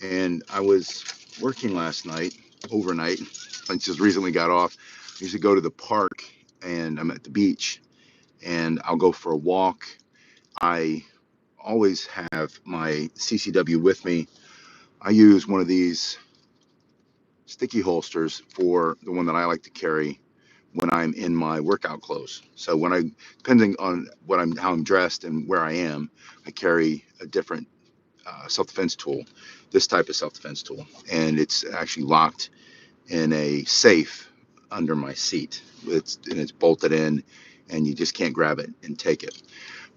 And I was working last night, overnight. I just recently got off. I used to go to the park and I'm at the beach and I'll go for a walk. I always have my CCW with me. I use one of these sticky holsters for the one that I like to carry when I'm in my workout clothes. So depending on how I'm dressed and where I am, I carry a different self-defense tool, this type of self-defense tool, and it's actually locked in a safe under my seat. It's bolted in, and you just can't grab it and take it.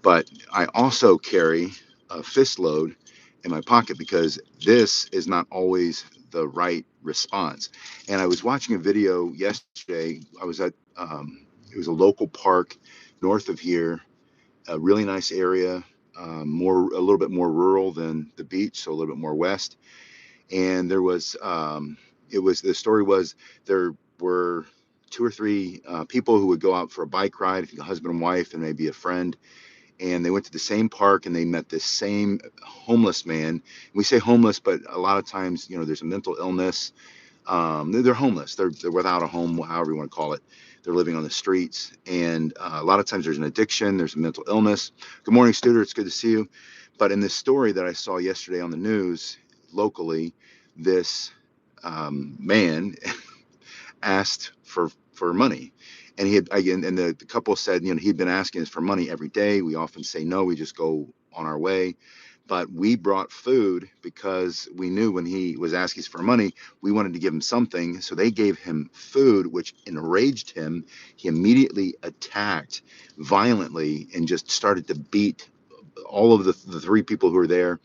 But I also carry a fist load in my pocket because this is not always the right response. And I was watching a video yesterday. I was at it was a local park north of here, a really nice area, a little bit more rural than the beach, so a little bit more west. And the story was there were two or three people who would go out for a bike ride, I think a husband and wife and maybe a friend, and they went to the same park and they met this same homeless man. We say homeless, but a lot of times, there's a mental illness. They're homeless. They're without a home, however you want to call it. They're living on the streets, and a lot of times there's an addiction. There's a mental illness. Good morning, Studer. It's good to see you. But in this story that I saw yesterday on the news locally, this man asked for money, and he had again, and the couple said, he'd been asking us for money every day. We often say no, we just go on our way. But we brought food because we knew when he was asking us for money, we wanted to give him something. So they gave him food, which enraged him. He immediately attacked violently and just started to beat all of the three people who were there.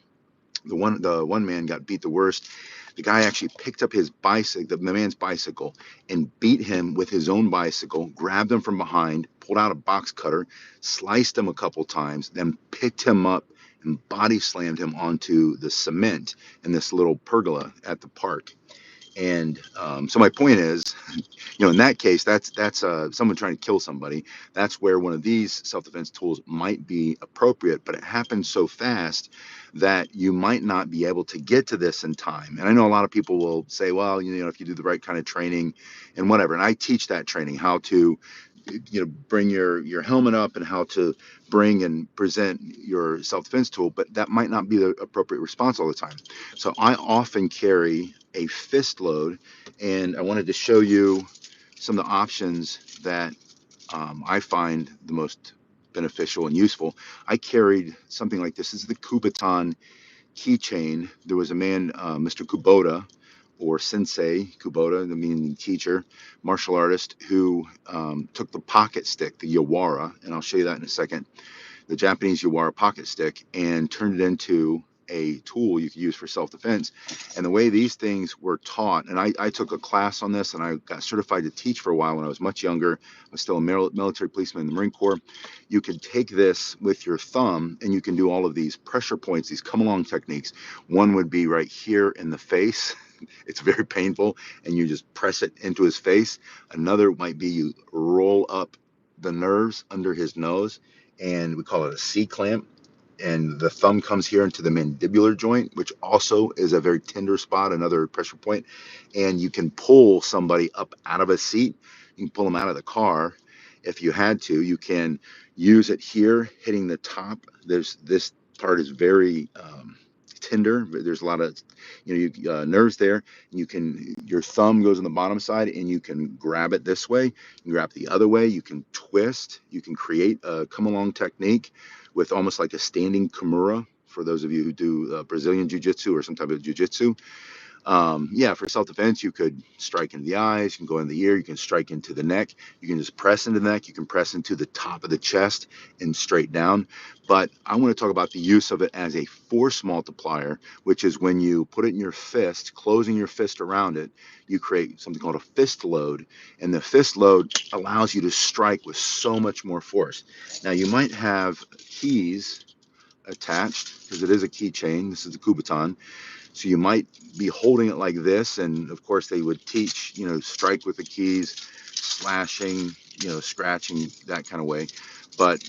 The one man got beat the worst. The guy actually picked up his bicycle, the man's bicycle, and beat him with his own bicycle, grabbed him from behind, pulled out a box cutter, sliced him a couple times, then picked him up and body slammed him onto the cement in this little pergola at the park. And so my point is, in that case, that's someone trying to kill somebody. That's where one of these self-defense tools might be appropriate, but it happens so fast that you might not be able to get to this in time. And I know a lot of people will say, well, if you do the right kind of training and whatever, and I teach that training, how to bring your helmet up and how to bring and present your self-defense tool, but that might not be the appropriate response all the time. So I often carry a fist load, and I wanted to show you some of the options that I find the most beneficial and useful. I carried something like this. This is the Kubaton keychain. There was a man, Mr. Kubota, or Sensei Kubota, the meaning teacher, martial artist, who took the pocket stick, the Yara, and I'll show you that in a second, the Japanese Yara pocket stick, and turned it into a tool you could use for self-defense. And the way these things were taught, and I took a class on this and I got certified to teach for a while when I was much younger. I was still a military policeman in the Marine Corps. You could take this with your thumb and you can do all of these pressure points, these come along techniques. One would be right here in the face. It's very painful, and you just press it into his face. Another might be you roll up the nerves under his nose, and we call it a C clamp. And the thumb comes here into the mandibular joint, which also is a very tender spot, another pressure point. And you can pull somebody up out of a seat. You can pull them out of the car if you had to. You can use it here, hitting the top. This part is very tender. There's a lot of nerves there. Your thumb goes on the bottom side, and you can grab it this way. You can grab it the other way. You can twist. You can create a come along technique with almost like a standing kimura, for those of you who do Brazilian jiu-jitsu or some type of jiu-jitsu. For self-defense, you could strike into the eyes, you can go in the ear, you can strike into the neck, you can just press into the neck, you can press into the top of the chest and straight down. But I want to talk about the use of it as a force multiplier, which is when you put it in your fist, closing your fist around it, you create something called a fist load. And the fist load allows you to strike with so much more force. Now, you might have keys attached, because it is a keychain. This is the kubaton. So you might be holding it like this, and of course they would teach, strike with the keys, slashing, scratching, that kind of way. But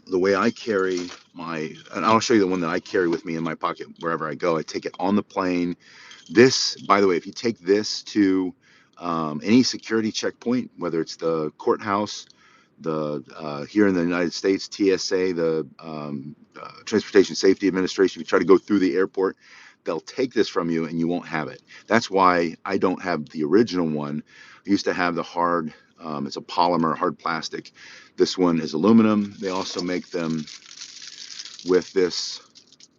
the way I carry my, and I'll show you the one that I carry with me in my pocket wherever I go. I take it on the plane. This, by the way, if you take this to any security checkpoint, whether it's the courthouse, the here in the United States, TSA, the Transportation Safety Administration, if you try to go through the airport, they'll take this from you and you won't have it. That's why I don't have the original one. I used to have the hard, it's a polymer, hard plastic. This one is aluminum. They also make them with this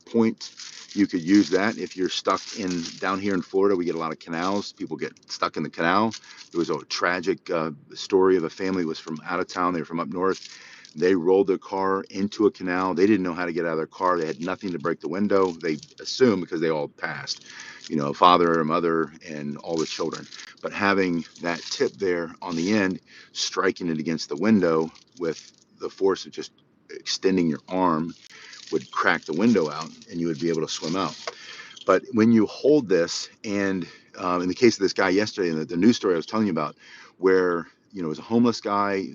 point. You could use that if you're stuck in down here in Florida. We get a lot of canals. People get stuck in the canal. There was a tragic story of a family that was from out of town. They were from up north. They rolled their car into a canal. They didn't know how to get out of their car. They had nothing to break the window. They assumed because they all passed, father, mother, and all the children. But having that tip there on the end, striking it against the window with the force of just extending your arm would crack the window out and you would be able to swim out. But when you hold this, and in the case of this guy yesterday, in the news story I was telling you about, where it was a homeless guy,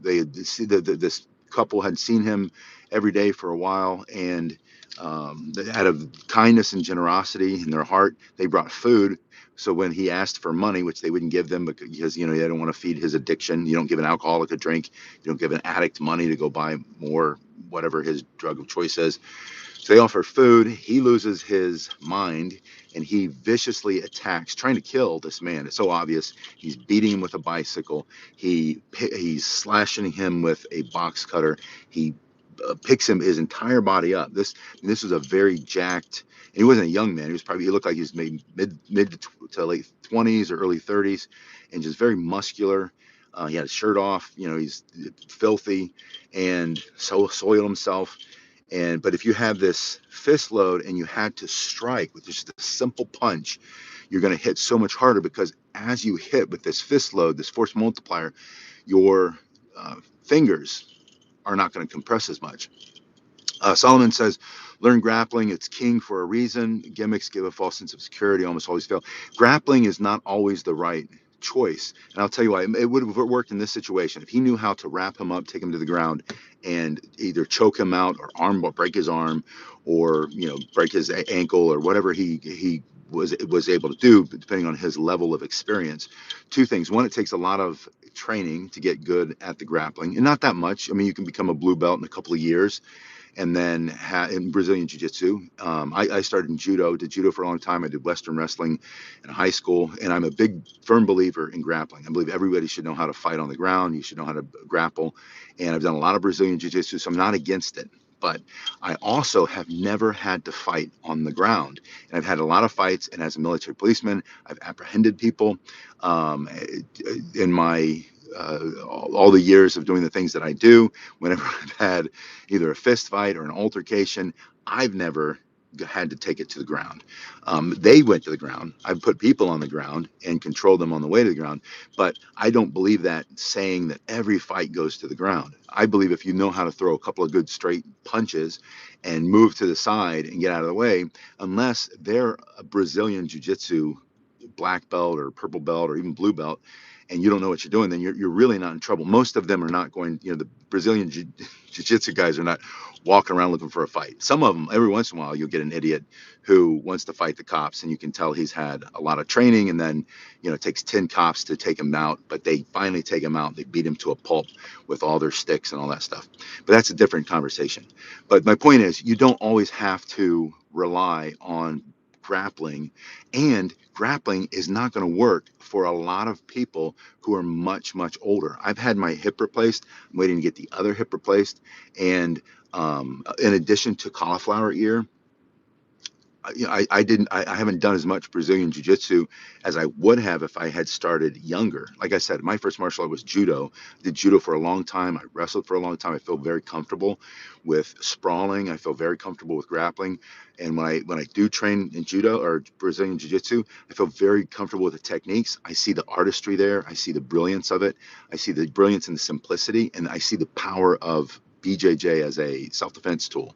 they had this couple had seen him every day for a while, and out of kindness and generosity in their heart, they brought food. So when he asked for money, which they wouldn't give them because they don't want to feed his addiction, you don't give an alcoholic a drink, you don't give an addict money to go buy more, whatever his drug of choice is. So they offer food. He loses his mind and he viciously attacks, trying to kill this man. It's so obvious. He's beating him with a bicycle. He's slashing him with a box cutter. He picks his entire body up. This was a very jacked. And he wasn't a young man. He looked like he was maybe mid to late 20s or early 30s, and just very muscular. He had his shirt off. He's filthy and so soiled himself. But if you have this fist load and you had to strike with just a simple punch, you're going to hit so much harder, because as you hit with this fist load, this force multiplier, your fingers are not going to compress as much. Solomon says, learn grappling. It's king for a reason. Gimmicks give a false sense of security, almost always fail. Grappling is not always the right choice. And I'll tell you why. It would have worked in this situation. If he knew how to wrap him up, take him to the ground, and either choke him out or break his arm, or break his ankle, or whatever he was able to do, depending on his level of experience. Two things. One, it takes a lot of training to get good at the grappling, and not that much. I mean, you can become a blue belt in a couple of years. And then in Brazilian Jiu-Jitsu, I started in judo, did judo for a long time. I did Western wrestling in high school, and I'm a big, firm believer in grappling. I believe everybody should know how to fight on the ground. You should know how to grapple. And I've done a lot of Brazilian Jiu-Jitsu, so I'm not against it. But I also have never had to fight on the ground. And I've had a lot of fights, and as a military policeman, I've apprehended people. In my all the years of doing the things that I do, whenever I've had either a fist fight or an altercation, I've never had to take it to the ground. They went to the ground. I've put people on the ground and controlled them on the way to the ground. But I don't believe that saying that every fight goes to the ground. I believe if you know how to throw a couple of good straight punches and move to the side and get out of the way, unless they're a Brazilian Jiu-Jitsu black belt or purple belt or even blue belt, and you don't know what you're doing, then you're really not in trouble. Most of them are not going, the Brazilian Jiu-Jitsu guys are not walking around looking for a fight. Some of them, every once in a while, you'll get an idiot who wants to fight the cops, and you can tell he's had a lot of training, and then, it takes 10 cops to take him out, but they finally take him out. They beat him to a pulp with all their sticks and all that stuff. But that's a different conversation. But my point is, you don't always have to rely on grappling, and grappling is not going to work for a lot of people who are much, much older. I've had my hip replaced. I'm waiting to get the other hip replaced. And in addition to cauliflower ear, I haven't done as much Brazilian Jiu-Jitsu as I would have if I had started younger. Like I said, my first martial art was judo. I did judo for a long time. I wrestled for a long time. I feel very comfortable with sprawling. I feel very comfortable with grappling. And when I do train in judo or Brazilian Jiu-Jitsu, I feel very comfortable with the techniques. I see the artistry there. I see the brilliance of it. I see the brilliance and the simplicity, and I see the power of BJJ as a self-defense tool.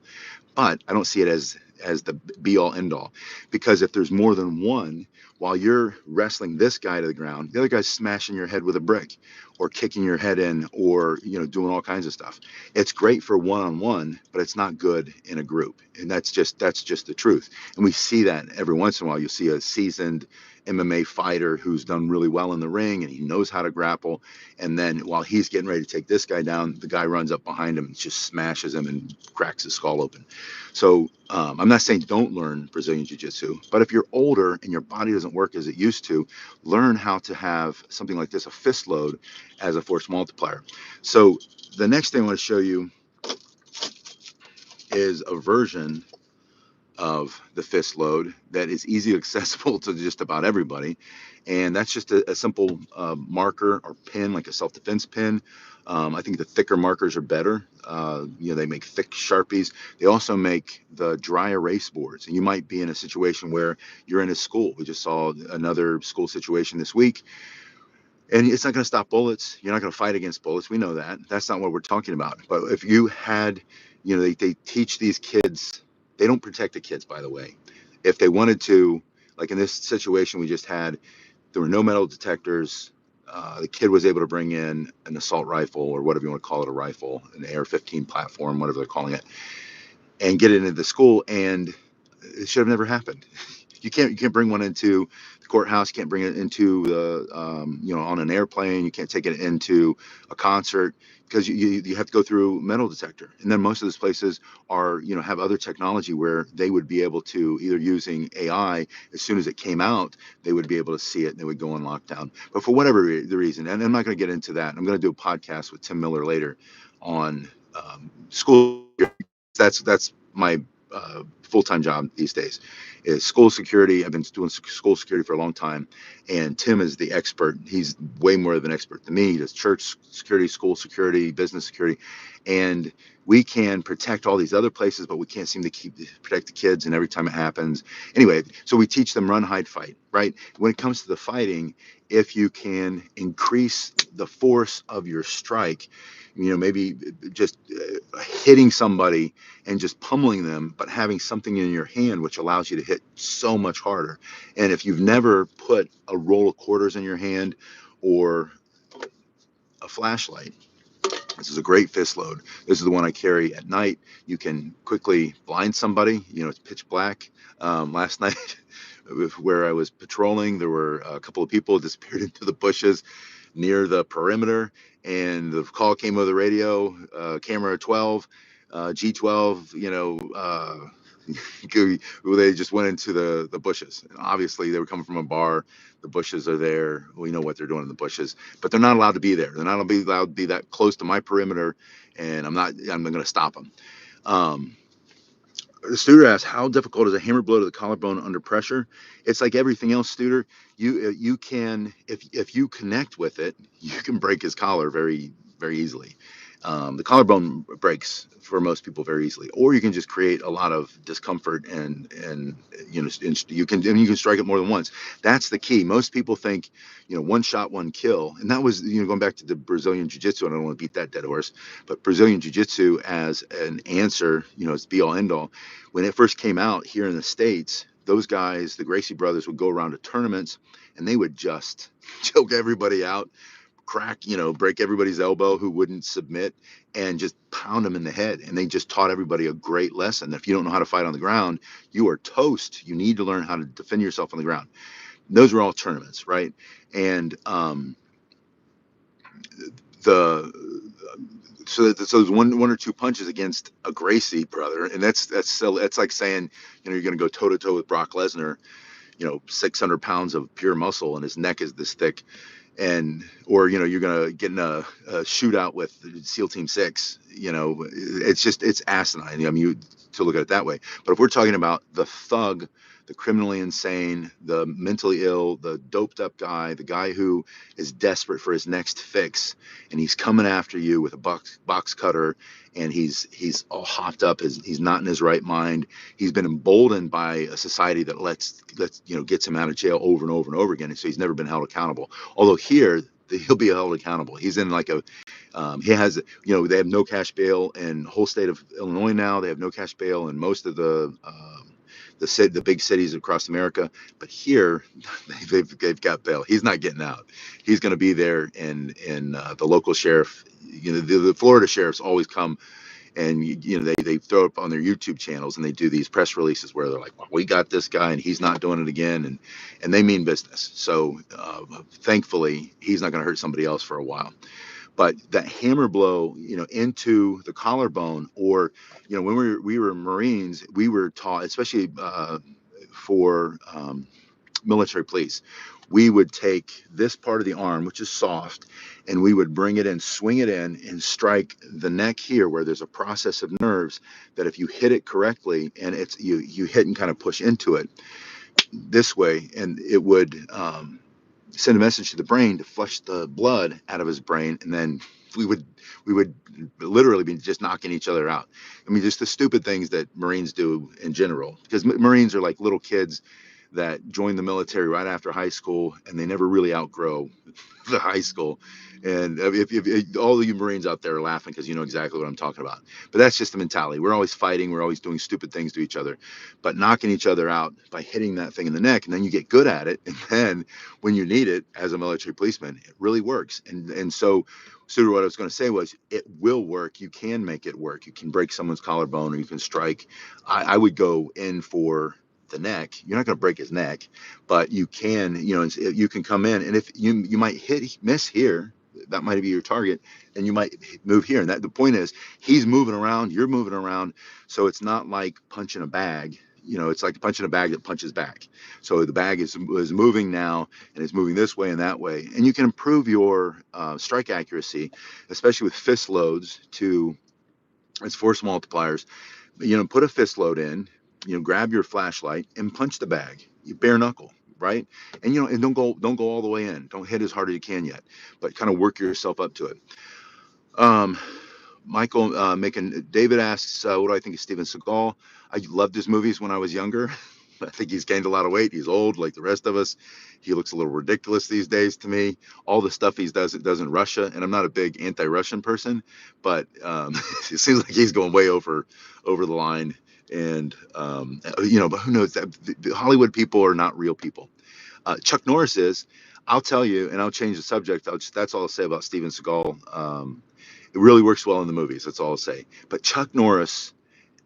But I don't see it as the be all end all, because if there's more than one, while you're wrestling this guy to the ground, the other guy's smashing your head with a brick, or kicking your head in, or doing all kinds of stuff. It's great for one-on-one, but it's not good in a group, and that's just the truth. And we see that every once in a while. You'll see a seasoned MMA fighter who's done really well in the ring and he knows how to grapple, and then while he's getting ready to take this guy down, the guy runs up behind him and just smashes him and cracks his skull open. So I'm not saying don't learn Brazilian Jiu-Jitsu, but if you're older and your body doesn't work as it used to, learn how to have something like this, a fist load, as a force multiplier. So the next thing I want to show you is a version of the fist load that is easily accessible to just about everybody. And that's just a simple marker or pin, like a self-defense pin. I think the thicker markers are better. They make thick Sharpies. They also make the dry erase boards. And you might be in a situation where you're in a school. We just saw another school situation this week. And it's not going to stop bullets. You're not going to fight against bullets. We know that. That's not what we're talking about. But if you had, they teach these kids, they don't protect the kids, by the way. If they wanted to, like in this situation we just had, there were no metal detectors. The kid was able to bring in an assault rifle, or whatever you want to call it, a rifle, an AR-15 platform, whatever they're calling it, and get it into the school. And it should have never happened. You can't bring one into the courthouse. You can't bring it into the on an airplane. You can't take it into a concert because you have to go through metal detector. And then most of those places are have other technology where they would be able to, either using AI, as soon as it came out, they would be able to see it and they would go on lockdown. But for whatever the reason, and I'm not going to get into that. I'm going to do a podcast with Tim Miller later on school. That's my full-time job these days, is school security. I've been doing school security for a long time, and Tim is the expert. He's way more of an expert than me. He does church security, school security, business security, and we can protect all these other places, but we can't seem to protect the kids. And every time it happens, anyway, so we teach them run, hide, fight. Right? When it comes to the fighting, if you can increase the force of your strike, maybe just hitting somebody and just pummeling them, but having something in your hand which allows you to hit so much harder. And if you've never put a roll of quarters in your hand or a flashlight, this is a great fist load. This is the one I carry at night. You can quickly blind somebody. It's pitch black. Last night, where I was patrolling, there were a couple of people disappeared into the bushes near the perimeter, and the call came over the radio, camera 12, G12, they just went into the bushes. And obviously, they were coming from a bar. The bushes are there. We know what they're doing in the bushes, but they're not allowed to be there. They're not allowed to be that close to my perimeter, and I'm going to stop them. The Studer asks, how difficult is a hammer blow to the collarbone under pressure? It's like everything else, Studer. You can, if you connect with it, you can break his collar very, very easily. The collarbone breaks for most people very easily, or you can just create a lot of discomfort, and you can strike it more than once. That's the key. Most people think one shot, one kill, and that was going back to the Brazilian Jiu-Jitsu. And I don't want to beat that dead horse, but Brazilian Jiu-Jitsu as an answer, it's be all end all. When it first came out here in the States, those guys, the Gracie brothers, would go around to tournaments and they would just choke everybody out, break everybody's elbow who wouldn't submit, and just pound them in the head. And they just taught everybody a great lesson. If you don't know how to fight on the ground, you are toast. You need to learn how to defend yourself on the ground. Those were all tournaments, right? And the so there's one or two punches against a Gracie brother, and that's like saying you're going to go toe to toe with Brock Lesnar, 600 pounds of pure muscle, and his neck is this thick, or you're going to get in a shootout with SEAL Team 6. It's asinine. I mean, to look at it that way. But if we're talking about the thug, the criminally insane, the mentally ill, the doped up guy, the guy who is desperate for his next fix, and he's coming after you with a box cutter, and he's all hopped up, he's not in his right mind. He's been emboldened by a society that gets him out of jail over and over and over again, and so he's never been held accountable. Although here, he'll be held accountable. He's in like he has, they have no cash bail in the whole state of Illinois now. They have no cash bail in most of the the big cities across America. But here, they've got bail. He's not getting out. He's going to be there, and the local sheriff, the Florida sheriffs always come, and they throw up on their YouTube channels, and they do these press releases where they're like, well, we got this guy and he's not doing it again, and they mean business. So thankfully he's not going to hurt somebody else for a while. But that hammer blow, into the collarbone, or when we were Marines, we were taught, especially for military police, we would take this part of the arm, which is soft, and we would bring it in, swing it in, and strike the neck here, where there's a process of nerves that if you hit it correctly, and it's you hit and kind of push into it this way, and it would send a message to the brain to flush the blood out of his brain, and then we would literally be just knocking each other out. I mean, just the stupid things that Marines do in general, because Marines are like little kids that join the military right after high school, and they never really outgrow the high school. And if all of you Marines out there are laughing because you know exactly what I'm talking about. But that's just the mentality. We're always fighting. We're always doing stupid things to each other, but knocking each other out by hitting that thing in the neck, and then you get good at it. And then when you need it as a military policeman, it really works. So what I was going to say was, it will work. You can make it work. You can break someone's collarbone, or you can strike. I would go in for the neck. You're not going to break his neck, but you can, you can come in, and if you might miss here, that might be your target, and you might move here. And that the point is, he's moving around, you're moving around, so it's not like punching a bag. It's like punching a bag that punches back. So the bag is moving now, and it's moving this way and that way, and you can improve your strike accuracy, especially with fist loads. It's force multipliers. Put a fist load in, grab your flashlight and punch the bag. You bare knuckle, right? And don't go all the way in. Don't hit as hard as you can yet, but kind of work yourself up to it. Michael David asks, what do I think of Steven Seagal? I loved his movies when I was younger. I think he's gained a lot of weight. He's old, like the rest of us. He looks a little ridiculous these days to me. All the stuff he does in Russia, and I'm not a big anti-Russian person, but it seems like he's going way over the line. And but who knows? The Hollywood people are not real people. Chuck Norris is. I'll tell you, and I'll change the subject. That's all I'll say about Steven Seagal. It really works well in the movies. That's all I'll say. But Chuck Norris,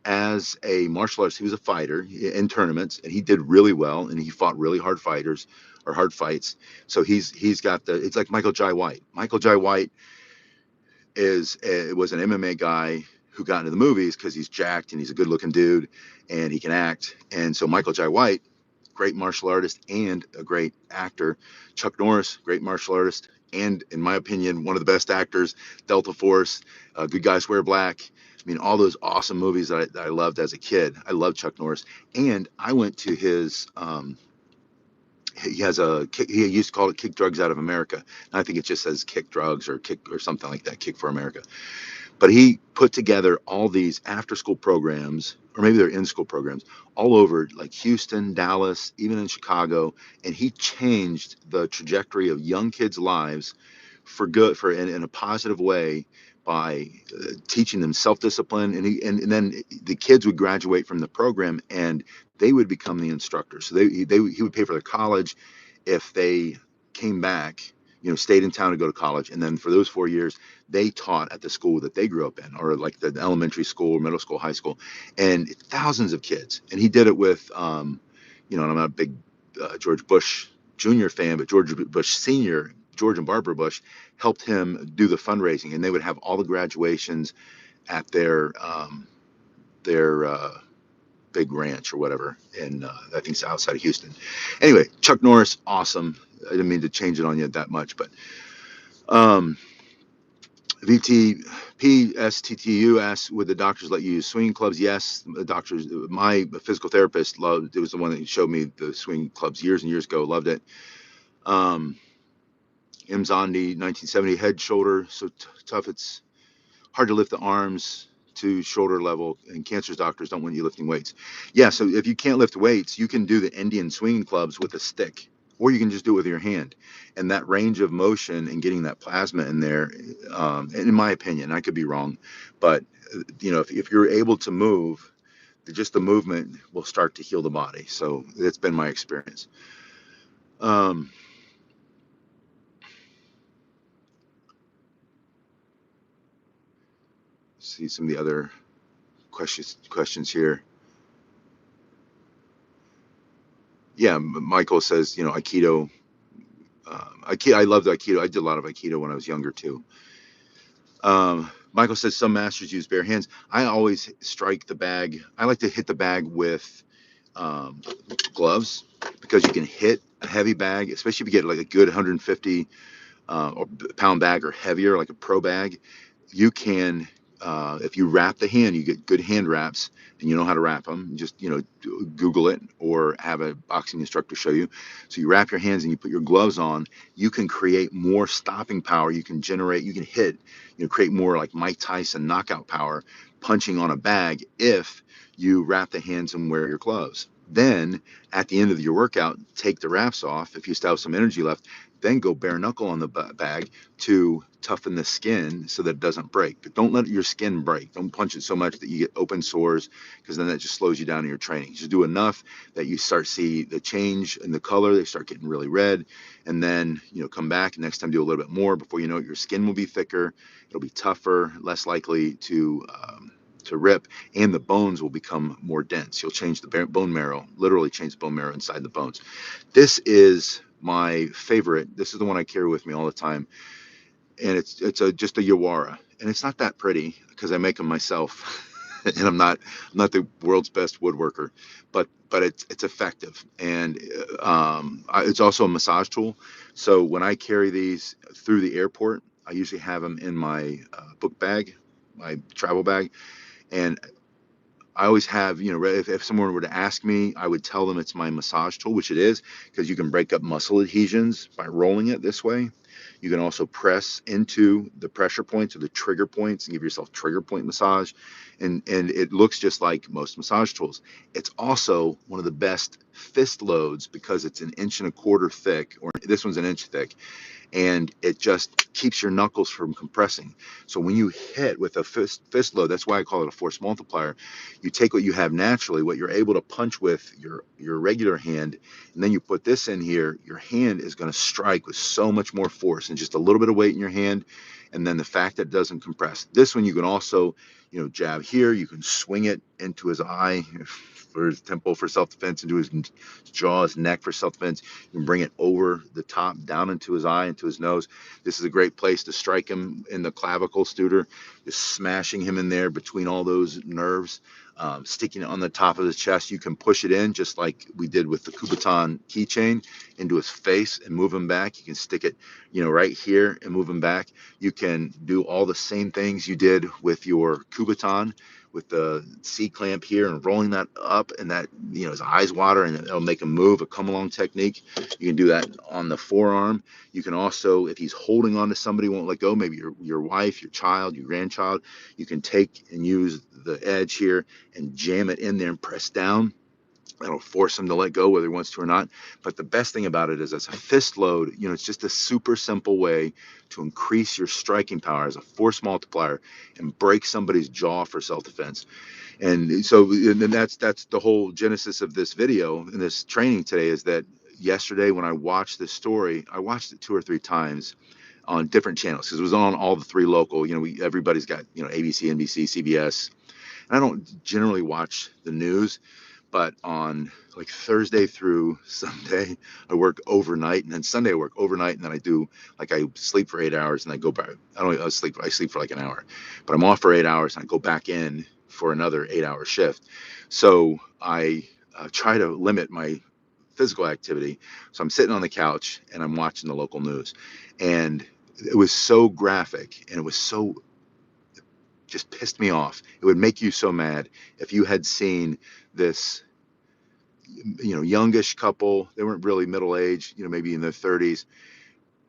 as a martial artist, he was a fighter in tournaments, and he did really well, and he fought really hard fighters or hard fights. So he's got it's like Michael Jai White. Michael Jai White was an MMA guy who got into the movies because he's jacked and he's a good looking dude and he can act. And so Michael Jai White, great martial artist and a great actor. Chuck Norris, great martial artist and, in my opinion, one of the best actors. Delta Force, Good Guys Wear Black. I mean, all those awesome movies that I loved as a kid. I love Chuck Norris. And I went to his, he used to call it Kick Drugs Out of America. And I think it just says Kick Drugs or Kick or something like that, Kick for America. But he put together all these after school programs, or maybe they're in school programs, all over, like Houston, Dallas, even in Chicago. And he changed the trajectory of young kids' lives for good, in a positive way, by teaching them self-discipline. And then the kids would graduate from the program and they would become the instructors. So he would pay for their college if they came back, stayed in town to go to college. And then for those 4 years, they taught at the school that they grew up in, or like the elementary school, middle school, high school, and thousands of kids. And he did it with, and I'm not a big George Bush Jr. fan, but George Bush Sr., George and Barbara Bush, helped him do the fundraising, and they would have all the graduations at their big ranch or whatever, and I think it's outside of Houston. Anyway, Chuck Norris, awesome. I didn't mean to change it on you that much, but VTPSTTU asks, would the doctors let you use swinging clubs? Yes, the doctors. My physical therapist loved. It was the one that showed me the swinging clubs years and years ago. Loved it. Mzondi, 1970, head, shoulder, so tough it's hard to lift the arms to shoulder level, and cancer's doctors don't want you lifting weights. Yeah, so if you can't lift weights, you can do the Indian swinging clubs with a stick, or you can just do it with your hand. And that range of motion and getting that plasma in there, in my opinion, I could be wrong, but if you're able to move, just the movement will start to heal the body. So it's been my experience. Um, see some of the other questions here. Yeah, Michael says, Aikido. Aikido. I loved Aikido. I did a lot of Aikido when I was younger too. Michael says some masters use bare hands. I always strike the bag. I like to hit the bag with um, gloves because you can hit a heavy bag, especially if you get like a good 150 or pound bag or heavier, like a pro bag. You can, if you wrap the hand, you get good hand wraps, and you know how to wrap them. Just Google it or have a boxing instructor show you. So you wrap your hands and you put your gloves on. You can create more stopping power. You can generate. You can hit. Create more like Mike Tyson knockout power, punching on a bag if you wrap the hands and wear your gloves. Then at the end of your workout, take the wraps off if you still have some energy left. Then go bare knuckle on the bag to toughen the skin so that it doesn't break. But don't let your skin break. Don't punch it so much that you get open sores, because then that just slows you down in your training. Just do enough that you start see the change in the color. They start getting really red, and then come back next time, do a little bit more. Before you know it, your skin will be thicker. It'll be tougher, less likely to rip, and the bones will become more dense. You'll change the bone marrow, literally change the bone marrow inside the bones. This is my favorite. This is the one I carry with me all the time, and just a Yara, and it's not that pretty because I make them myself, and I'm not the world's best woodworker, but it's effective, and it's also a massage tool. So when I carry these through the airport, I usually have them in my book bag, my travel bag, and I always have, if someone were to ask me, I would tell them it's my massage tool, which it is, because you can break up muscle adhesions by rolling it this way. You can also press into the pressure points or the trigger points and give yourself trigger point massage. And it looks just like most massage tools. It's also one of the best fist loads because it's an inch and a quarter thick, or this one's an inch thick, and it just keeps your knuckles from compressing. So when you hit with a fist load, that's why I call it a force multiplier. You take what you have naturally, what you're able to punch with your regular hand, and then you put this in here. Your hand is going to strike with so much more force and just a little bit of weight in your hand, and then the fact that it doesn't compress. This one you can also, jab here. You can swing it into his eye for his temple for self-defense, into his jaw, his neck for self-defense. You can bring it over the top, down into his eye, into his nose. This is a great place to strike him in the clavicle, Studer, just smashing him in there between all those nerves, sticking it on the top of his chest. You can push it in just like we did with the kubaton keychain into his face and move him back. You can stick it, right here and move him back. You can do all the same things you did with your kubaton, with the C clamp here and rolling that up, and that his eyes water and it'll make him move, a come along technique. You can do that on the forearm. You can also, if he's holding on to somebody, won't let go, maybe your wife, your child, your grandchild, you can take and use the edge here and jam it in there and press down. That'll force him to let go whether he wants to or not. But the best thing about it is, as a fist load, it's just a super simple way to increase your striking power as a force multiplier and break somebody's jaw for self-defense. And so, and then that's the whole genesis of this video and this training today, is that yesterday when I watched this story, I watched it 2 or 3 times on different channels because it was on all the three local. Everybody's got ABC, NBC, CBS. And I don't generally watch the news, but on like Thursday through Sunday, I work overnight, and then Sunday I work overnight, and then I sleep for 8 hours, and I go back. I sleep for like an hour, but I'm off for 8 hours, and I go back in for another 8-hour shift. So I try to limit my physical activity. So I'm sitting on the couch and I'm watching the local news, and it was so graphic, and it was so, just pissed me off. It would make you so mad if you had seen this, youngish couple. They weren't really middle aged, maybe in their 30s,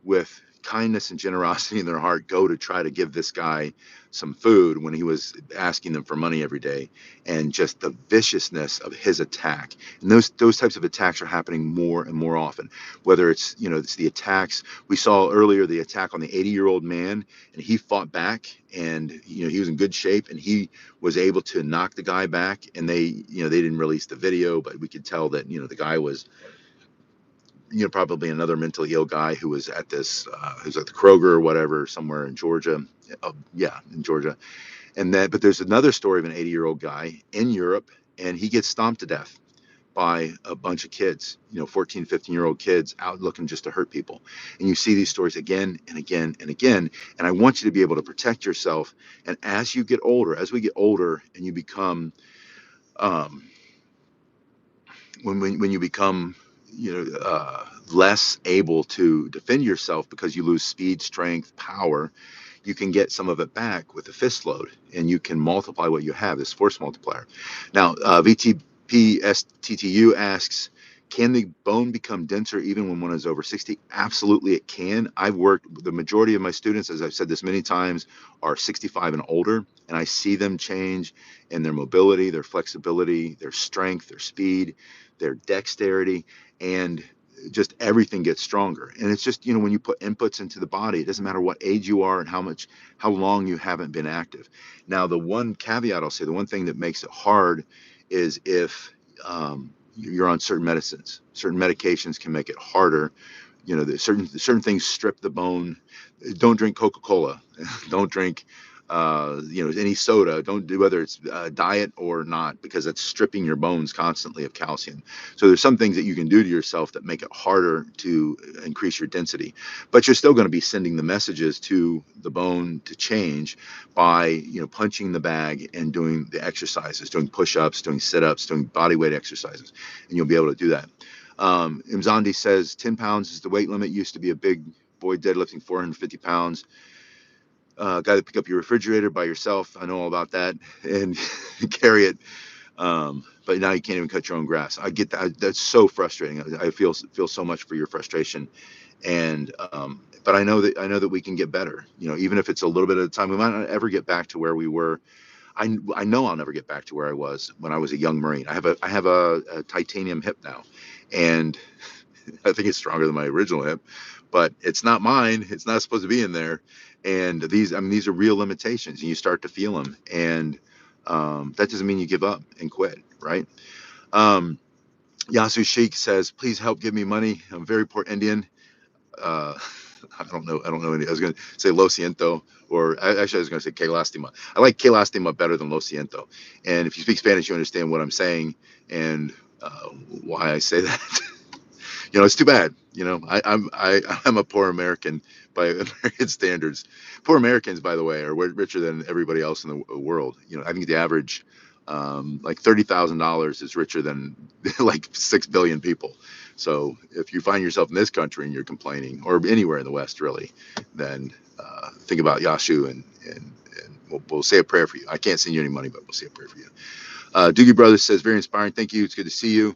with kindness and generosity in their heart go to try to give this guy some food when he was asking them for money every day, and just the viciousness of his attack. And those types of attacks are happening more and more often. Whether it's, it's the attacks we saw earlier, the attack on the 80-year-old man, and he fought back, and he was in good shape, and he was able to knock the guy back, and they didn't release the video, but we could tell that the guy was probably another mentally ill guy who was at this, who's at the Kroger or whatever, somewhere in Georgia. Yeah, in Georgia. But there's another story of an 80-year-old guy in Europe, and he gets stomped to death by a bunch of kids, 14, 15-year-old kids out looking just to hurt people. And you see these stories again and again and again. And I want you to be able to protect yourself. And as you get older, as we get older, and you become, um, when you become less able to defend yourself because you lose speed, strength, power, you can get some of it back with a fist load, and you can multiply what you have, this force multiplier. Now, VTPSTTU asks, can the bone become denser even when one is over 60? Absolutely, it can. The majority of my students, as I've said this many times, are 65 and older, and I see them change in their mobility, their flexibility, their strength, their speed, their dexterity, and just everything gets stronger. And it's just, when you put inputs into the body, it doesn't matter what age you are and how long you haven't been active. Now, the one caveat I'll say, the one thing that makes it hard is if you're on certain medicines. Certain medications can make it harder. Certain things strip the bone. Don't drink Coca-Cola. Don't drink any soda. Don't do, whether it's diet or not, because it's stripping your bones constantly of calcium. So there's some things that you can do to yourself that make it harder to increase your density, but you're still going to be sending the messages to the bone to change by punching the bag and doing the exercises, doing push-ups, doing sit-ups, doing body weight exercises, and you'll be able to do that. Imzandi says 10 pounds is the weight limit. Used to be a big boy deadlifting 450 pounds. Got to pick up your refrigerator by yourself. I know all about that, and carry it. But now you can't even cut your own grass. I get that. That's so frustrating. I feel so much for your frustration, and but I know that we can get better. Even if it's a little bit at a time, we might not ever get back to where we were. I know I'll never get back to where I was when I was a young Marine. I have a titanium hip now, and I think it's stronger than my original hip, but it's not mine. It's not supposed to be in there. And these are real limitations, and you start to feel them. And that doesn't mean you give up and quit, right? Yasu Sheikh says, please help give me money. I'm a very poor Indian. Uh, I don't know any. I was going to say Lo Siento, or actually I was going to say Que Lastima. I like Que Lastima better than Lo Siento. And if you speak Spanish, you understand what I'm saying and why I say that. It's too bad. I'm a poor American by American standards. Poor Americans, by the way, are richer than everybody else in the world. I think the average, like $30,000 is richer than like 6 billion people. So if you find yourself in this country and you're complaining, or anywhere in the West, really, then think about Yashu, and we'll say a prayer for you. I can't send you any money, but we'll say a prayer for you. Doogie Brothers says, very inspiring. Thank you. It's good to see you.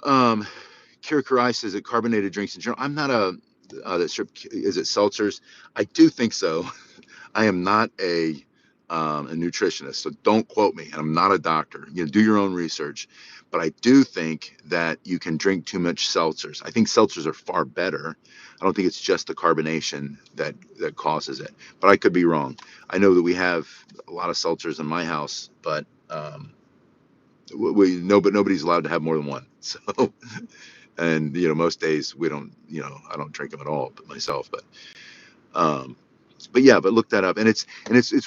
Kira Karai says that carbonated drinks in general. I'm not is it seltzers? I do think so. I am not a nutritionist, so don't quote me. And I'm not a doctor. Do your own research. But I do think that you can drink too much seltzers. I think seltzers are far better. I don't think it's just the carbonation that causes it. But I could be wrong. I know that we have a lot of seltzers in my house, but we know, but nobody's allowed to have more than one. So. And most days we don't, I don't drink them at all, but myself. But yeah, but look that up, and it's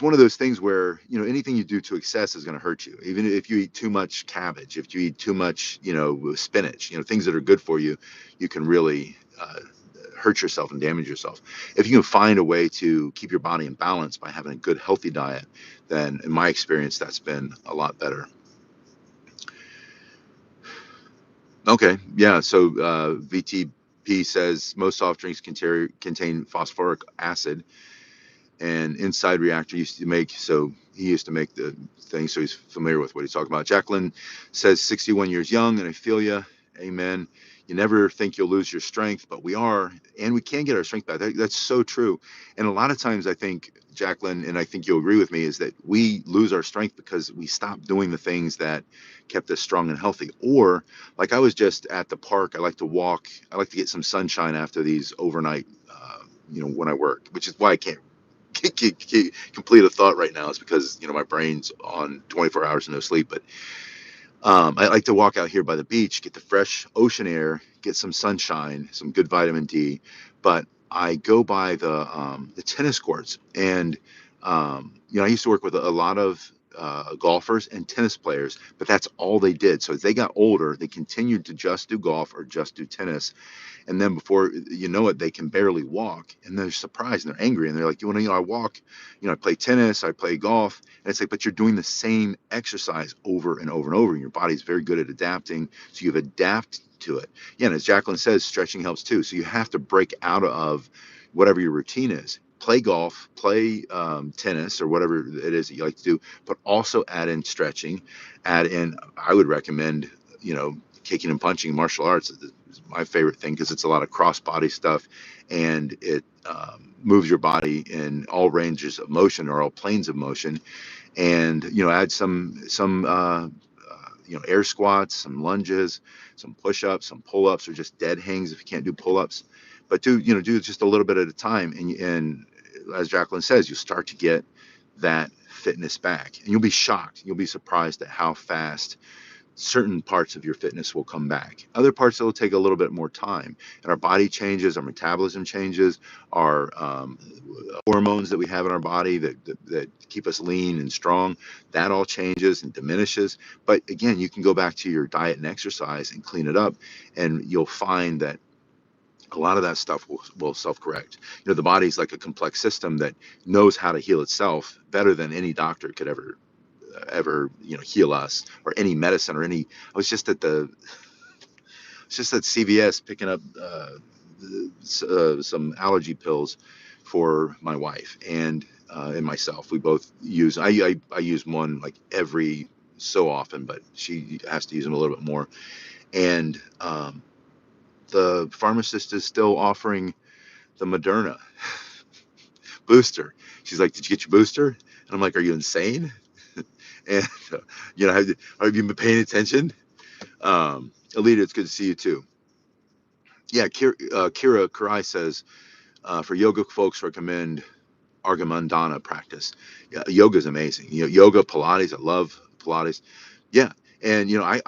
one of those things where anything you do to excess is going to hurt you. Even if you eat too much cabbage, if you eat too much spinach, things that are good for you, you can really hurt yourself and damage yourself. If you can find a way to keep your body in balance by having a good healthy diet, then in my experience that's been a lot better. Okay, yeah. So VTP says most soft drinks contain phosphoric acid, and Inside Reactor used to make. So he used to make the thing, so he's familiar with what he's talking about. Jacqueline says 61 years young, and I feel ya. Amen. You never think you'll lose your strength, but we are, and we can get our strength back. That's so true. And a lot of times, I think, Jacqueline, and I think you'll agree with me, is that we lose our strength because we stop doing the things that kept us strong and healthy. Or, like I was just at the park, I like to walk, I like to get some sunshine after these overnight, when I work, which is why I can't complete a thought right now. Is because, my brain's on 24 hours of no sleep. But I like to walk out here by the beach, get the fresh ocean air, get some sunshine, some good vitamin D. But I go by the tennis courts, and I used to work with a lot of golfers and tennis players, but that's all they did. So as they got older, they continued to just do golf or just do tennis, and then before you know it, they can barely walk, and they're surprised and they're angry, and they're like, I walk, I play tennis, I play golf, and it's like, but you're doing the same exercise over and over and over, and your body's very good at adapting, so you've adapted to it. Yeah, and as Jacqueline says, stretching helps too. So you have to break out of whatever your routine is. Play golf, play tennis, or whatever it is that you like to do, but also add in stretching. Add in, I would recommend, kicking and punching. Martial arts is my favorite thing because it's a lot of cross body stuff, and it moves your body in all ranges of motion or all planes of motion. And add some air squats, some lunges, some push-ups, some pull-ups, or just dead hangs if you can't do pull-ups. But do just a little bit at a time, and as Jacqueline says, you start to get that fitness back, and you'll be shocked, you'll be surprised at how fast certain parts of your fitness will come back. Other parts, will take a little bit more time. And our body changes, our metabolism changes, our hormones that we have in our body that keep us lean and strong, that all changes and diminishes. But again, you can go back to your diet and exercise and clean it up, and you'll find that a lot of that stuff will self-correct. The body's like a complex system that knows how to heal itself better than any doctor could ever heal us, or any medicine, or any. I was just at CVS picking up some allergy pills for my wife and myself. We both use. I use one like every so often, but she has to use them a little bit more. And the pharmacist is still offering the Moderna booster. She's like, "Did you get your booster?" And I'm like, "Are you insane?" And have you been paying attention? Alita, it's good to see you too. Yeah, Kira Karai says, for yoga folks, recommend Argamandana practice. Yeah, yoga is amazing. Yoga, Pilates. I love Pilates. Yeah, and I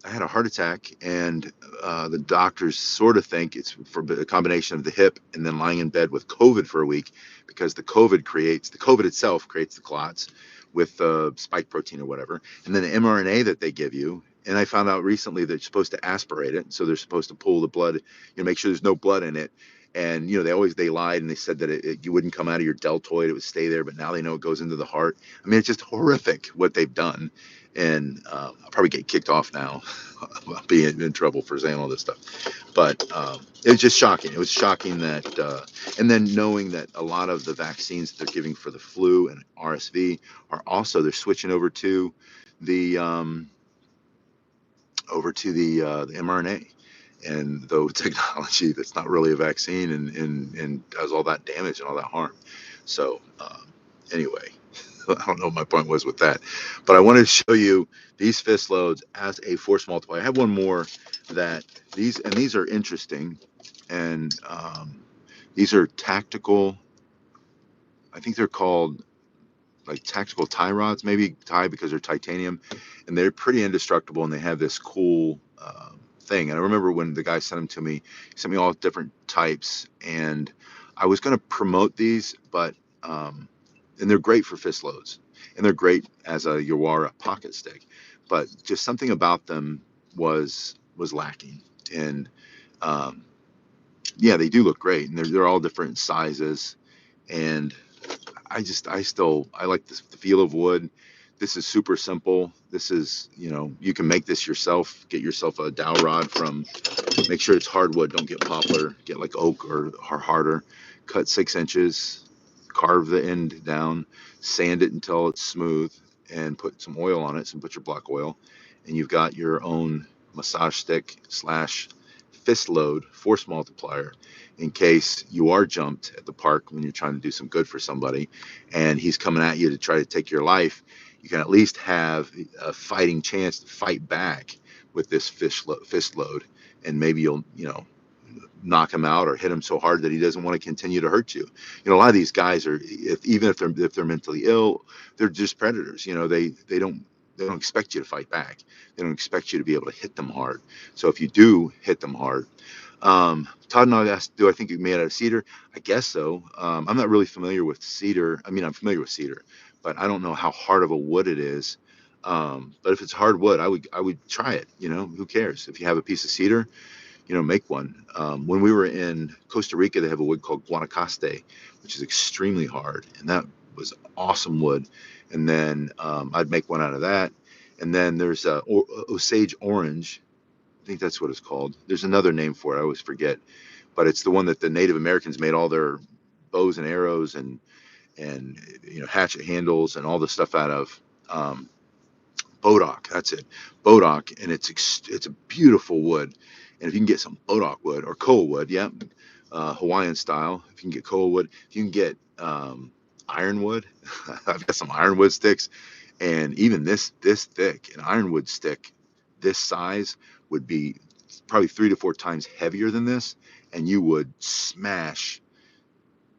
had a heart attack, and the doctors sort of think it's for a combination of the hip and then lying in bed with COVID for a week, because the COVID itself creates the clots with spike protein or whatever, and then the mRNA that they give you. And I found out recently they're supposed to aspirate it, so they're supposed to pull the blood, make sure there's no blood in it. And they lied, and they said that you wouldn't come out of your deltoid, it would stay there, but now they know it goes into the heart. I mean, it's just horrific what they've done. And I'll probably get kicked off now. I'll be in trouble for saying all this stuff. But it was just shocking. It was shocking that, and then knowing that a lot of the vaccines that they're giving for the flu and RSV are also, they're switching the the mRNA and the technology that's not really a vaccine, and does all that damage and all that harm. So anyway, I don't know what my point was with that, but I wanted to show you these fist loads as a force multiplier. I have one more that these are interesting, and these are tactical. I think they're called like tactical tie rods, maybe tie because they're titanium, and they're pretty indestructible, and they have this cool thing. And I remember when the guy sent them to me, he sent me all different types, and I was going to promote these, but and they're great for fist loads, and they're great as a Yara pocket stick, but just something about them was lacking. And um, yeah, they do look great, and they're all different sizes, and I like the feel of wood. This is super simple. This is, you can make this yourself. Get yourself a dowel rod make sure it's hardwood. Don't get poplar. Get like oak or harder. Cut 6 inches. Carve the end down. Sand it until it's smooth, and put some oil on it. Put your black oil, and you've got your own massage stick slash fist load force multiplier in case you are jumped at the park when you're trying to do some good for somebody and he's coming at you to try to take your life. You can at least have a fighting chance to fight back with this fist load, and maybe you'll, knock him out or hit him so hard that he doesn't want to continue to hurt you. A lot of these guys are, even if they're mentally ill, they're just predators. They don't expect you to fight back. They don't expect you to be able to hit them hard. So if you do hit them hard, Todd and I asked, do I think it made out of cedar? I guess so. I'm not really familiar with cedar. I mean, I'm familiar with cedar, but I don't know how hard of a wood it is. But if it's hard wood, I would try it. Who cares? If you have a piece of cedar, make one. When we were in Costa Rica, they have a wood called Guanacaste, which is extremely hard, and that was awesome wood. And then I'd make one out of that. And then there's Osage orange. I think that's what it's called. There's another name for it. I always forget, but it's the one that the Native Americans made all their bows and arrows and hatchet handles and all the stuff out of. Bodock, that's it, Bodock, and it's a beautiful wood. And if you can get some Bodock wood or koa wood, yeah, Hawaiian style. If you can get koa wood, if you can get ironwood, I've got some ironwood sticks, and even this thick, an ironwood stick this size would be probably 3 to 4 times heavier than this, and you would smash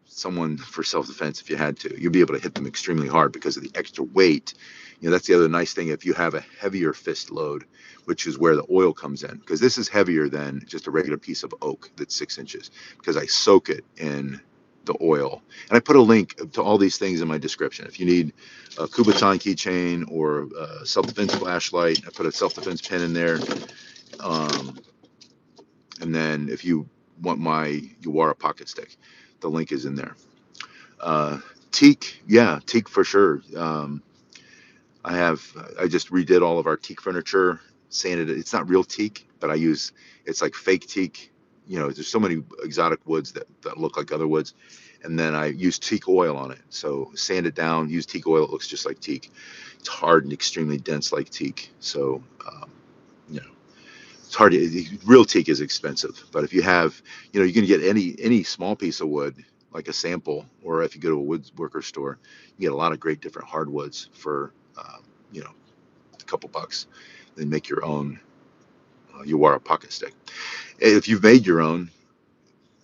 someone for self-defense if you had to. You'll be able to hit them extremely hard because of the extra weight. That's the other nice thing if you have a heavier fist load, which is where the oil comes in, because this is heavier than just a regular piece of oak that's 6 inches, because I soak it in the oil. And I put a link to all these things in my description. If you need a kubaton keychain or a self-defense flashlight, I put a self-defense pin in there. And then if you want my Yara pocket stick, the link is in there. Teak, yeah, teak for sure. I just redid all of our teak furniture, sanded it. It's not real teak, but it's like fake teak. There's so many exotic woods that look like other woods. And then I use teak oil on it. So sand it down, use teak oil. It looks just like teak. It's hard and extremely dense like teak. So, it's hard. Real teak is expensive, but if you have, you can get any small piece of wood, like a sample, or if you go to a woodworker store, you get a lot of great different hardwoods for, a couple bucks. Then make your own Yawara pocket stick. If you've made your own,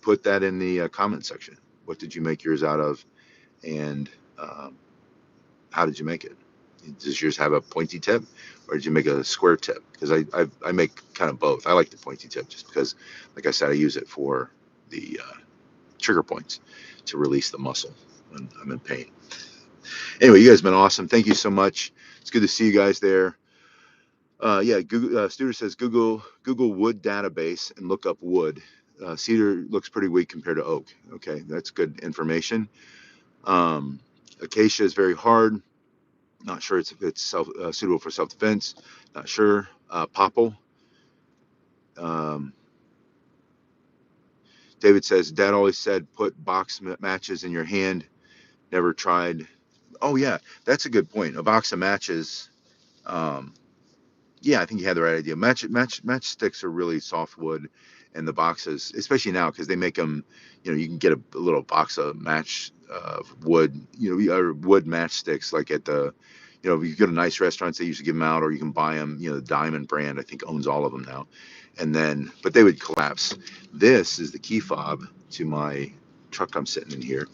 put that in the comment section. What did you make yours out of, and how did you make it? Does yours have a pointy tip, or did you make a square tip? Because I make kind of both. I like the pointy tip just because, like I said, I use it for the trigger points to release the muscle when I'm in pain. Anyway, you guys have been awesome. Thank you so much. It's good to see you guys there. Yeah, Google, Studer says Google wood database and look up wood. Cedar looks pretty weak compared to oak. Okay, that's good information. Acacia is very hard. Not sure if it's suitable for self-defense. Not sure. Popple. David says, Dad always said put box matches in your hand. Never tried. Oh, yeah, that's a good point. A box of matches. Yeah, I think you had the right idea. Matchsticks are really soft wood, and the boxes, especially now, because they make them. You can get a little box of wood. Or wood matchsticks, like at the. If you go to nice restaurants, they usually give them out, or you can buy them. The Diamond brand, I think, owns all of them now. And then, but they would collapse. This is the key fob to my truck I'm sitting in here,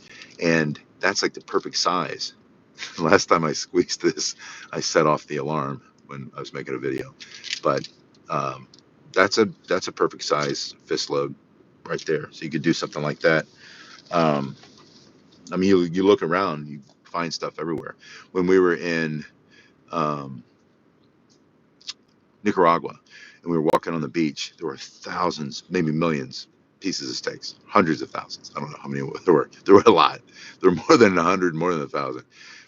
and that's like the perfect size. Last time I squeezed this, I set off the alarm when I was making a video, but that's a perfect size fist load right there. So you could do something like that. I mean, you look around, you find stuff everywhere. When we were in Nicaragua and we were walking on the beach, there were thousands, maybe millions pieces of steaks, hundreds of thousands. I don't know how many there were. There were a lot. There were more than 100, more than 1,000.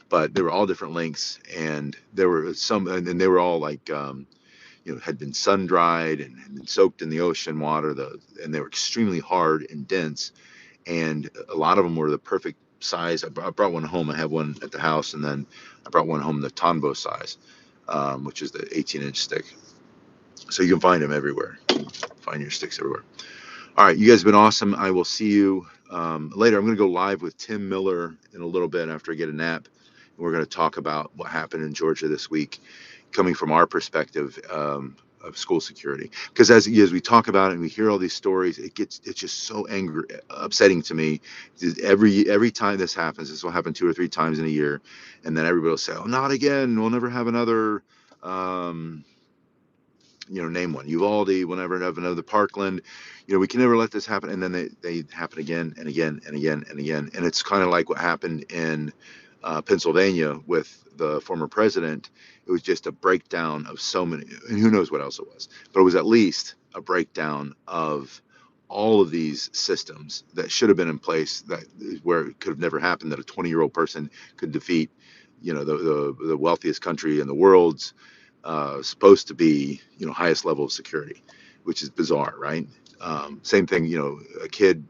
But they were all different lengths, and there were some, and they were all like, had been sun dried and had been soaked in the ocean water. And they were extremely hard and dense, and a lot of them were the perfect size. I brought one home. I have one at the house, and then I brought one home the Tonbo size, which is the 18-inch stick. So you can find them everywhere. Find your sticks everywhere. All right, you guys have been awesome. I will see you later. I'm going to go live with Tim Miller in a little bit after I get a nap. And we're going to talk about what happened in Georgia this week, coming from our perspective of school security. Because as we talk about it and we hear all these stories, it's just so angry, upsetting to me. Every time this happens, this will happen 2 or 3 times in a year, and then everybody will say, "Oh, not again! We'll never have another." Um, name one. Uvalde, we'll never have another Parkland. We can never let this happen. And then they happen again and again and again and again. And it's kind of like what happened in Pennsylvania with the former president. It was just a breakdown of so many, and who knows what else it was, but it was at least a breakdown of all of these systems that should have been in place, that where it could have never happened, that a 20-year-old person could defeat, the wealthiest country in the world's supposed to be, highest level of security, which is bizarre, right? Same thing, a kid,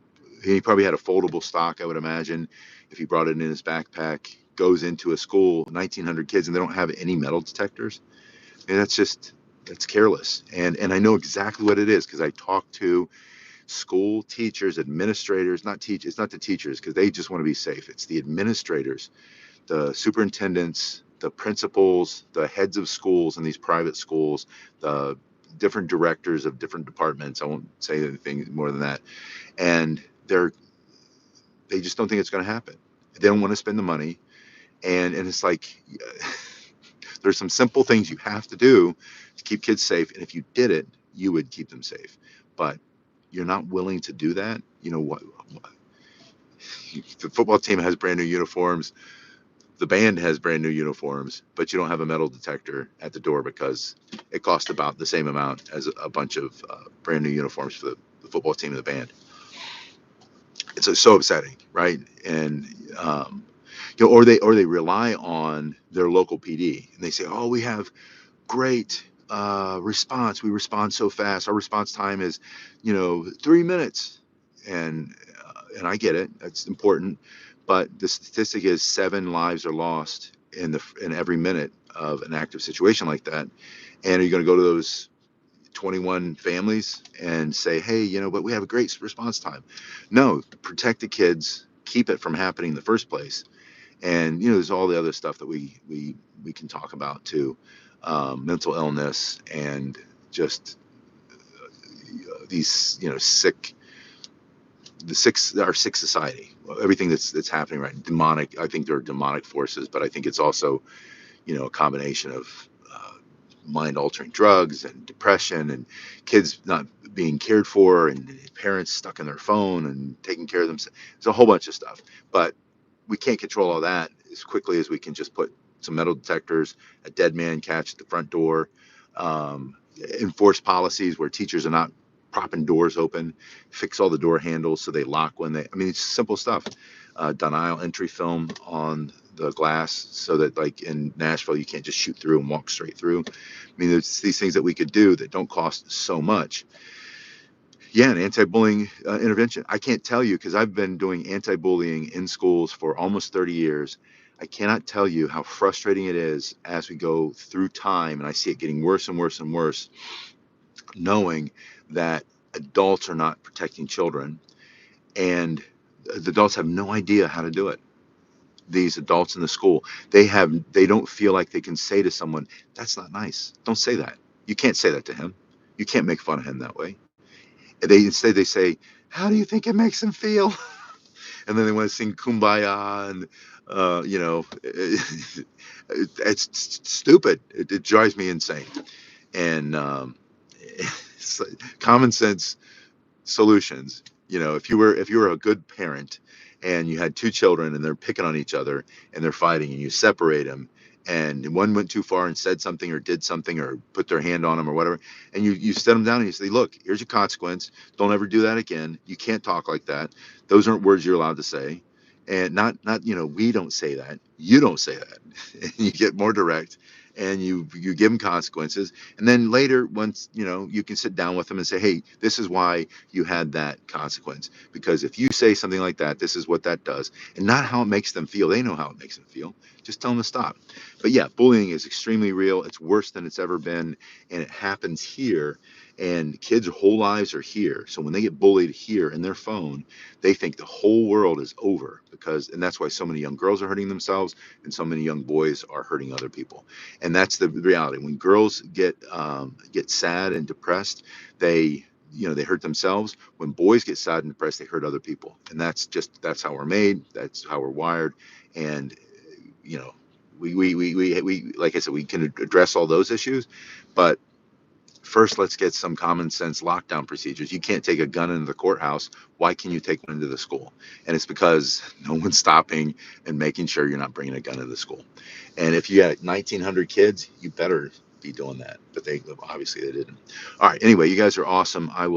he probably had a foldable stock, I would imagine, if he brought it in his backpack, goes into a school, 1,900 kids, and they don't have any metal detectors. And that's careless. And I know exactly what it is because I talk to school teachers, administrators, it's not the teachers because they just want to be safe. It's the administrators, the superintendents, the principals, the heads of schools in these private schools, the different directors of different departments. I won't say anything more than that. And they just don't think it's going to happen. They don't want to spend the money. And it's like, there's some simple things you have to do to keep kids safe. And if you did it, you would keep them safe. But you're not willing to do that. The football team has brand new uniforms. The band has brand new uniforms, but you don't have a metal detector at the door because it costs about the same amount as a bunch of brand new uniforms for the football team and the band. It's so upsetting, right? And or they rely on their local PD and they say, "Oh, we have great response. We respond so fast. Our response time is, 3 minutes." And I get it. That's important. But the statistic is 7 lives are lost in every minute of an active situation like that. And are you going to go to those 21 families and say, "Hey, but we have a great response time"? No, protect the kids, keep it from happening in the first place. And there's all the other stuff that we can talk about too, mental illness and just these sick, our sick society, everything that's happening, right? Demonic. I think there are demonic forces, but I think it's also a combination of mind altering drugs and depression and kids not being cared for and parents stuck in their phone and taking care of themselves. There's a whole bunch of stuff, but we can't control all that as quickly as we can just put some metal detectors, a dead man catch at the front door, enforce policies where teachers are not propping doors open, fix all the door handles so they lock when it's simple stuff. Denial entry film on the glass so that, like in Nashville, you can't just shoot through and walk straight through. There's these things that we could do that don't cost so much. Yeah, an anti-bullying intervention. I can't tell you because I've been doing anti-bullying in schools for almost 30 years. I cannot tell you how frustrating it is as we go through time and I see it getting worse and worse and worse, knowing that adults are not protecting children and the adults have no idea how to do it. These adults in the school, they don't feel like they can say to someone, "That's not nice. Don't say that. You can't say that to him. You can't make fun of him that way." Instead they say, "How do you think it makes him feel?" And then they want to sing Kumbaya, and it's stupid. It drives me insane. And it's like common sense solutions. If you were a good parent and you had two children and they're picking on each other and they're fighting and you separate them and one went too far and said something or did something or put their hand on them or whatever, and you set them down and you say, "Look, here's your consequence. Don't ever do that again. You can't talk like that. Those aren't words you're allowed to say." And not we don't say that. You don't say that. And you get more direct and you give them consequences. And then later, once you can sit down with them and say, hey, this is why you had that consequence, because if you say something like that, this is what that does, and not how it makes them feel. They know how it makes them feel. Just tell them to stop. But yeah, bullying is extremely real. It's worse than it's ever been, and it happens here. And kids' whole lives are here. So when they get bullied here in their phone, they think the whole world is over, and that's why so many young girls are hurting themselves and so many young boys are hurting other people. And that's the reality. When girls get sad and depressed, they hurt themselves. When boys get sad and depressed, they hurt other people. And that's how we're made. That's how we're wired. And you know, we like I said, we can address all those issues, but first, let's get some common sense lockdown procedures. You can't take a gun into the courthouse. Why can you take one into the school? And it's because no one's stopping and making sure you're not bringing a gun into the school. And if you got 1,900 kids, you better be doing that. But obviously they didn't. All right. Anyway, you guys are awesome. I will.